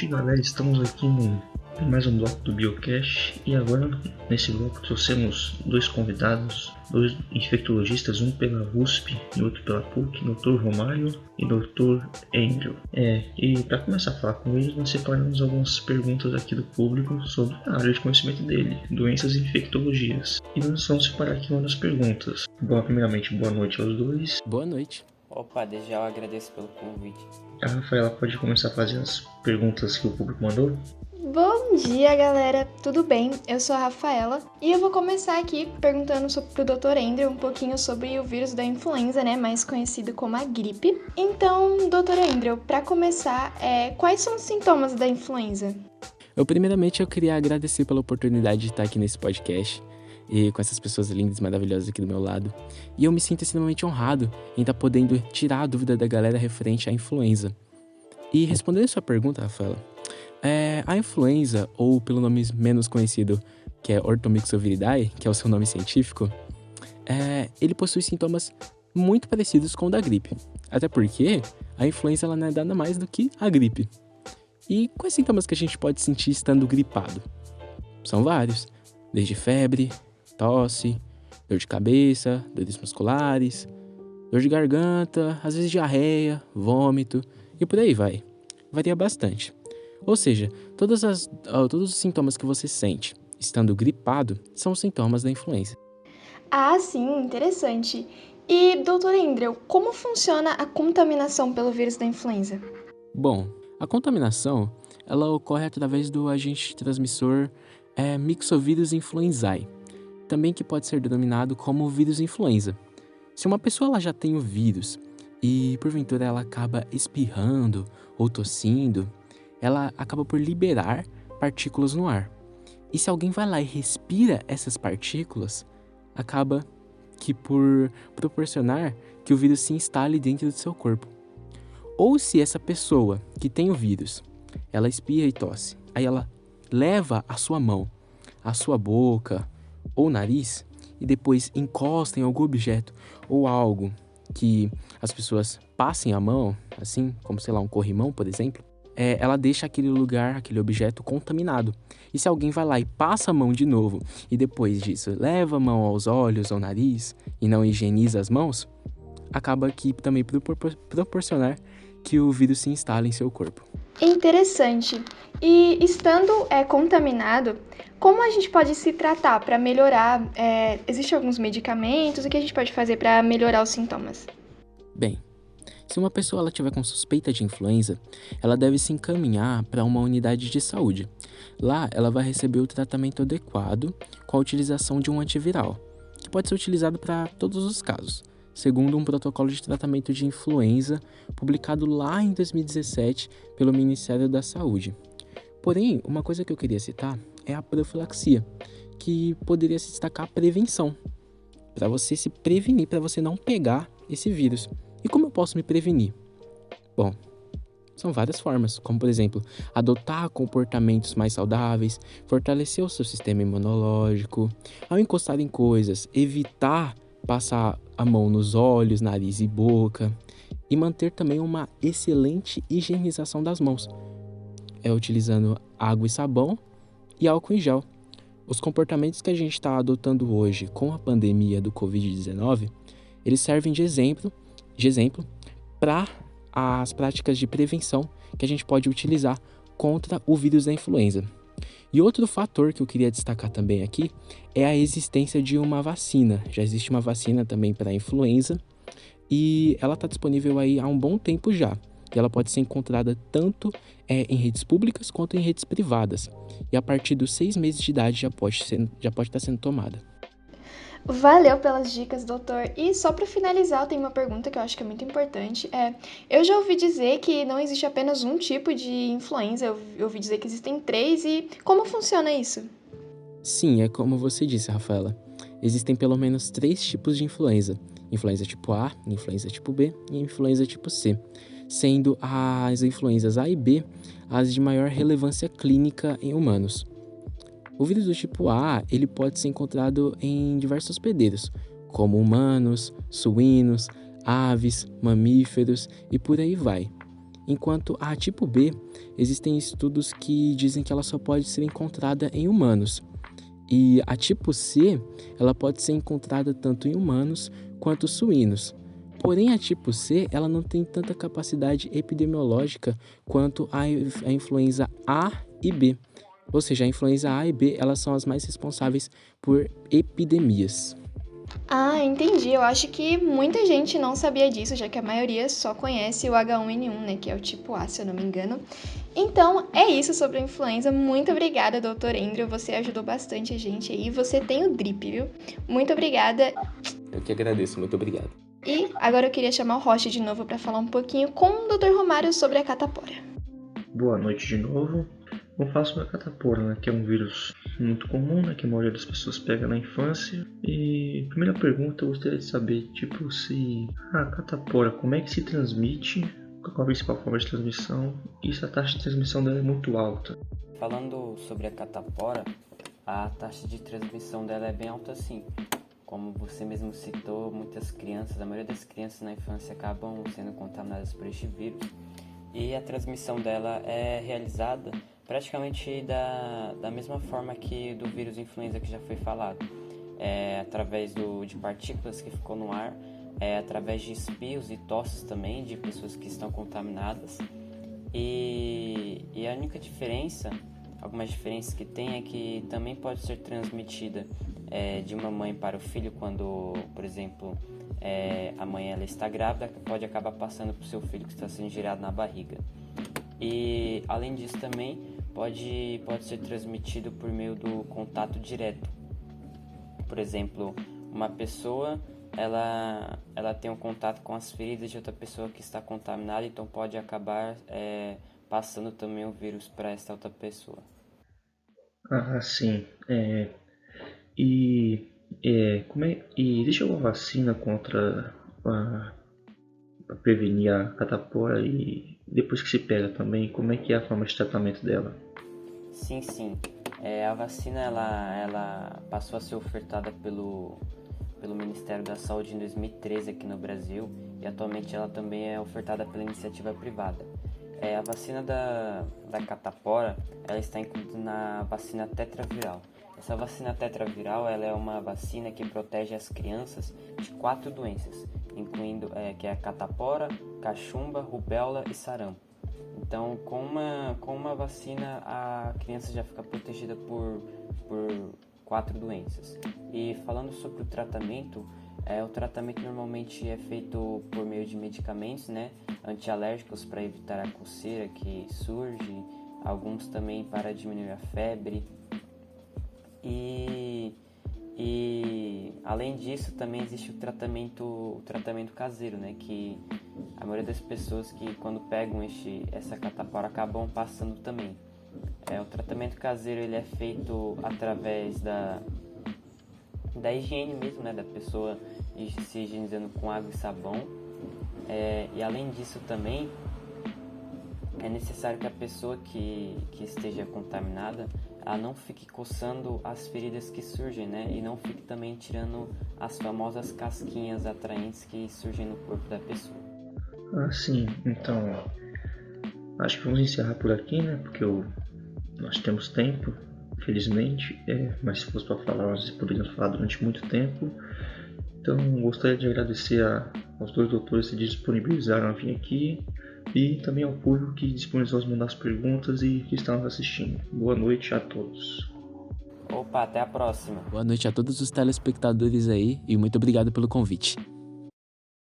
galera, estamos aqui em mais um bloco do Biocast e agora nesse bloco trouxemos dois convidados, dois infectologistas, um pela USP e outro pela PUC, Dr. Romário e Dr. Andrew. E para começar a falar com eles, nós separamos algumas perguntas aqui do público sobre a área de conhecimento dele, doenças e infectologias. E nós vamos separar aqui uma das perguntas. Bom, primeiramente, boa noite aos dois. Boa noite. Opa, desde já eu agradeço pelo convite. A Rafaela pode começar a fazer as perguntas que o público mandou? Bom dia, galera! Tudo bem? Eu sou a Rafaela e eu vou começar aqui perguntando pro Dr. Andrew um pouquinho sobre o vírus da influenza, mais conhecido como a gripe. Então, Dr. Andrew, para começar, quais são os sintomas da influenza? Primeiramente, eu queria agradecer pela oportunidade de estar aqui nesse podcast e com essas pessoas lindas e maravilhosas aqui do meu lado. E eu me sinto extremamente honrado em estar podendo tirar a dúvida da galera referente à influenza. E respondendo a sua pergunta, Rafaela, a influenza, ou pelo nome menos conhecido, que é Orthomyxoviridae, que é o seu nome científico, ele possui sintomas muito parecidos com o da gripe. Até porque a influenza ela não é nada mais do que a gripe. E quais sintomas que a gente pode sentir estando gripado? São vários, desde febre, tosse, dor de cabeça, dores musculares, dor de garganta, às vezes diarreia, vômito e por aí vai. Varia bastante. Ou seja, todos os sintomas que você sente estando gripado são sintomas da influenza. Ah, sim, interessante. E, Dr. Andrew, como funciona a contaminação pelo vírus da influenza? Bom, a contaminação ela ocorre através do agente transmissor Myxovírus influenzae, também que pode ser denominado como vírus influenza. Se uma pessoa ela já tem o vírus e porventura ela acaba espirrando ou tossindo, ela acaba por liberar partículas no ar. E se alguém vai lá e respira essas partículas, acaba que por proporcionar que o vírus se instale dentro do seu corpo. Ou se essa pessoa que tem o vírus, ela espirra e tosse, aí ela leva a sua mão, a sua boca ou nariz e depois encosta em algum objeto ou algo que as pessoas passem a mão, assim como, sei lá, um corrimão, por exemplo, ela deixa aquele lugar, aquele objeto contaminado. E se alguém vai lá e passa a mão de novo e depois disso leva a mão aos olhos, ao nariz e não higieniza as mãos, acaba que também proporcionar que o vírus se instale em seu corpo. Interessante. E estando contaminado, como a gente pode se tratar para melhorar? Existem alguns medicamentos? O que a gente pode fazer para melhorar os sintomas? Bem, se uma pessoa ela tiver com suspeita de influenza, ela deve se encaminhar para uma unidade de saúde. Lá, ela vai receber o tratamento adequado com a utilização de um antiviral, que pode ser utilizado para todos os casos, segundo um protocolo de tratamento de influenza publicado lá em 2017 pelo Ministério da Saúde. Porém, uma coisa que eu queria citar é a profilaxia, que poderia se destacar a prevenção, para você se prevenir, para você não pegar esse vírus. E como eu posso me prevenir? Bom, são várias formas, como por exemplo, adotar comportamentos mais saudáveis, fortalecer o seu sistema imunológico, ao encostar em coisas, evitar passar a mão nos olhos, nariz e boca, e manter também uma excelente higienização das mãos, utilizando água e sabão e álcool em gel. Os comportamentos que a gente está adotando hoje com a pandemia do Covid-19, eles servem de exemplo para as práticas de prevenção que a gente pode utilizar contra o vírus da influenza. E outro fator que eu queria destacar também aqui é a existência de uma vacina. Já existe uma vacina também para a influenza e ela está disponível aí há um bom tempo já. E ela pode ser encontrada tanto em redes públicas quanto em redes privadas. E a partir dos 6 meses de idade já pode estar sendo tomada. Valeu pelas dicas, doutor. E só para finalizar, eu tenho uma pergunta que eu acho que é muito importante. Eu já ouvi dizer que não existe apenas um tipo de influenza, eu ouvi dizer que existem 3, e como funciona isso? Sim, é como você disse, Rafaela. Existem pelo menos 3 tipos de influenza. Influenza tipo A, influenza tipo B e influenza tipo C, sendo as influenzas A e B as de maior relevância clínica em humanos. O vírus do tipo A, ele pode ser encontrado em diversos hospedeiros, como humanos, suínos, aves, mamíferos e por aí vai. Enquanto a tipo B, existem estudos que dizem que ela só pode ser encontrada em humanos. E a tipo C, ela pode ser encontrada tanto em humanos quanto suínos. Porém, a tipo C, ela não tem tanta capacidade epidemiológica quanto a influenza A e B. Ou seja, a influenza A e B, elas são as mais responsáveis por epidemias. Ah, entendi. Eu acho que muita gente não sabia disso, já que a maioria só conhece o H1N1, né, que é o tipo A, se eu não me engano. Então, é isso sobre a influenza. Muito obrigada, doutor Andrew. Você ajudou bastante a gente aí. Você tem o DRIP, viu? Muito obrigada. Eu que agradeço, muito obrigado. E agora eu queria chamar o Rocha de novo para falar um pouquinho com o Dr. Romário sobre a catapora. Boa noite de novo. Vamos falar sobre a catapora, né, que é um vírus muito comum, né, que a maioria das pessoas pega na infância. E primeira pergunta, eu gostaria de saber, se a catapora, como é que se transmite, qual é a principal forma de transmissão e se a taxa de transmissão dela é muito alta. Falando sobre a catapora, a taxa de transmissão dela é bem alta sim. Como você mesmo citou, muitas crianças, a maioria das crianças na infância acabam sendo contaminadas por este vírus. E a transmissão dela é realizada praticamente da mesma forma que do vírus influenza que já foi falado. Através de partículas que ficou no ar, através de espios e tosses também de pessoas que estão contaminadas. E a única diferença, algumas diferenças que tem é que também pode ser transmitida de uma mãe para o filho quando, por exemplo, a mãe ela está grávida, pode acabar passando para o seu filho que está sendo gerado na barriga. E além disso também pode ser transmitido por meio do contato direto. Por exemplo, uma pessoa ela tem um contato com as feridas de outra pessoa que está contaminada, então pode acabar passando também o vírus para essa outra pessoa. Ah, sim. E existe alguma vacina contra para prevenir a catapora e depois que se pega também, como é que é a forma de tratamento dela? Sim. A vacina ela passou a ser ofertada pelo Ministério da Saúde em 2013 aqui no Brasil e atualmente ela também é ofertada pela iniciativa privada. A vacina da catapora ela está incluída na vacina tetraviral. Essa vacina tetraviral ela é uma vacina que protege as crianças de 4 doenças, incluindo que é a catapora, cachumba, rubéola e sarampo. Então, com uma vacina, a criança já fica protegida por 4 doenças. E falando sobre o tratamento normalmente é feito por meio de medicamentos, né, antialérgicos para evitar a coceira que surge, alguns também para diminuir a febre. E além disso também existe o tratamento caseiro, né, que a maioria das pessoas que quando pegam essa catapora acabam passando também. O tratamento caseiro ele é feito através da higiene mesmo, né, da pessoa se higienizando com água e sabão. E além disso também é necessário que a pessoa que esteja contaminada ela não fique coçando as feridas que surgem, né? E não fique também tirando as famosas casquinhas atraentes que surgem no corpo da pessoa. Ah, sim. Então, acho que vamos encerrar por aqui, né? Porque nós temos tempo, infelizmente. Mas se fosse para falar, nós poderíamos falar durante muito tempo. Então, gostaria de agradecer aos 2 doutores que disponibilizaram a vir aqui. E também ao público que disponibilizou mandar as perguntas e que está nos assistindo. Boa noite a todos. Opa, até a próxima. Boa noite a todos os telespectadores aí e muito obrigado pelo convite.